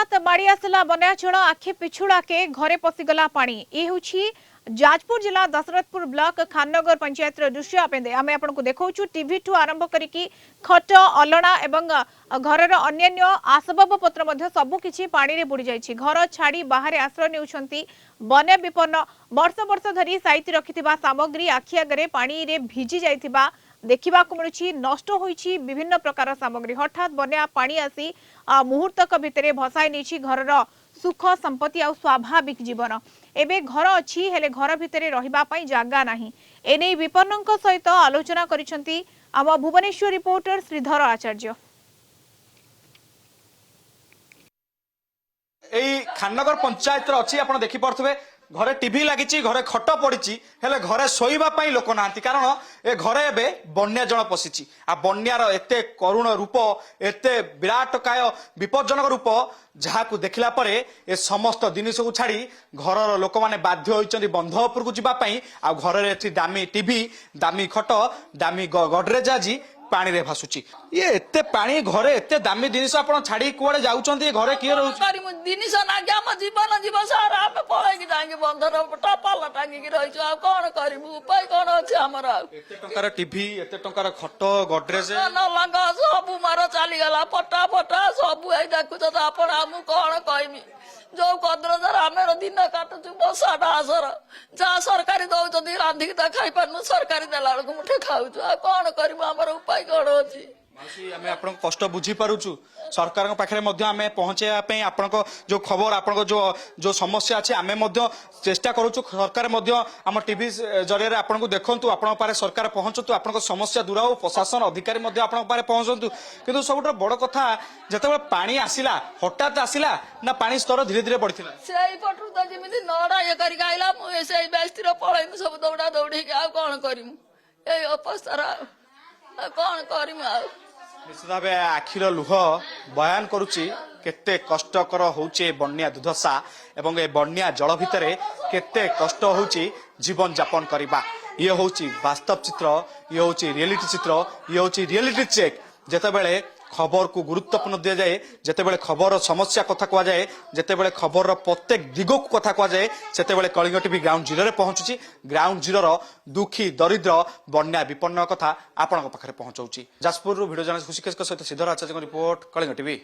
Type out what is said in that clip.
हठात माड़ी आसला बन्याचल आखि पिछुड़ाके घरे पशिगला पानी। ये हूँ जाजपुर जिला दशरथपुर ब्लॉक खाननगर पंचायत दृश्य आम आपको देखा टीवी ठू आरंभ करिकी खट अलना एवं घर अन्य आसबाब पत्र सबकि पानी बुड़ी जाइए। घर छाड़ी बाहर आश्रय नेउछंती बन्या विपन्न वर्ष वर्ष धरी साइती रखिथिबा सामग्री आखि आगे पानी रे भिजी जाइथिबा देखा मिलूँ। नष्ट होईछि विभिन्न प्रकार सामग्री। हठात बन्या पानी आसी मुहूर्तक भितर भसाई नहीं घर सुख संपत्ति आ स्वाभाविक जीवन। एबे घर अच्छी हेले घर भितर रहिबा पई जागा नाही। एने विपन्नक सहित आलोचना करिसंती आम भुवनेश्वर रिपोर्टर श्रीधर आचार्य। एई खाननगर पंचायत अच्छी आप देखी पारे घरे टीवी लगी घरे खट पड़ी हेले घरे शोइबा पई लोक नांती कारण ए घरे एबे बन्या जल पशिची आ बन्यार एते करुण रूप एते विराटकाय विपज्जनक रूप जहाकू देखला परे ए समस्त जिनिस को छाड़ी घरर लोक माने बाध्य होइचंदी बंध उपर को जिबा पई आ घरे एठी दामी टीवी दामी खट दामी गडरेज आजी पानी रे भासुची। ये एते पानी घरे एते दामी जिनिस आपण छाड़ी कुआडे जाउचंती घरे किए रहउची करिमु जिनिस ना के हम जीवन जीव सारा हम पळै कि जांगे बंधर टपाला टांगी कि रहिछु आ कोन करिमु उपाय कोन अछि हमरा। एते टंकार टीवी एते टंकार खट गडरेज न लंगा सब मार चली गला पटा पटा सब आई देखु त आपण हम कोन कहिमि जो कद्रजर आमेर दिन काटु बसाटा आसर जा सरकारी दउचंदी रांधी त खाइ पानु सरकारी देला बेलकु मुठे खाउछु आ कोन करिमु हमर उपाय कोन अछि। मासी आमे आपण कष्ट बुझी पारुछु सरकार पाखे आमे पहुंचे आपण जो खबर आपण जो समस्या अच्छे आमे चेष्टा करूँ सरकार आम टीवी जरिए आपण को देखु आपण पारे सरकार पहुंचतु आपण समस्या दूर हो प्रशासन अधिकारी आपण पारे पहुंचतु किंतु सब बड़ कथा जिते पानी आसला हठात आसला ना पानी स्तर धीरे धीरे बढ़ी से पटू तो जमी नड़ा ये कर आईला मुझे बेस्ती पलैमु सब दौड़ा दौड़ी आ कौन करमु ये अवस्था कौन करमु आ निश्चित भाव आखिर लुह बयान करुच्ची केते कष्टकर होचे बन्या दुर्दशा एवं ए बन्या जल भितर केते कष्ट होची जीवन यापन करबा। ये होची वास्तव चित्र ये होची रियलिटी चित्र ये होची रियलिटी चेक जेतेबेले खबर को गुरुत्वपूर्ण दिया जाए जेतेबेले खबर समस्या कथा कह जाए जेतेबेले खबर प्रत्येक दिग को कथा कह जाए सेतेबेले कलिंग टीवी ग्राउंड जीरो रे पहुंचुची ग्राउंड जीरो दुखी दरिद्र बन्या विपन्न कथा आपण पाखे पहुंचाऊची। जाजपुर वीडियो जर्नलिस्ट खुशी सहित श्रीधर आचार्य रिपोर्ट कलिंग टीवी।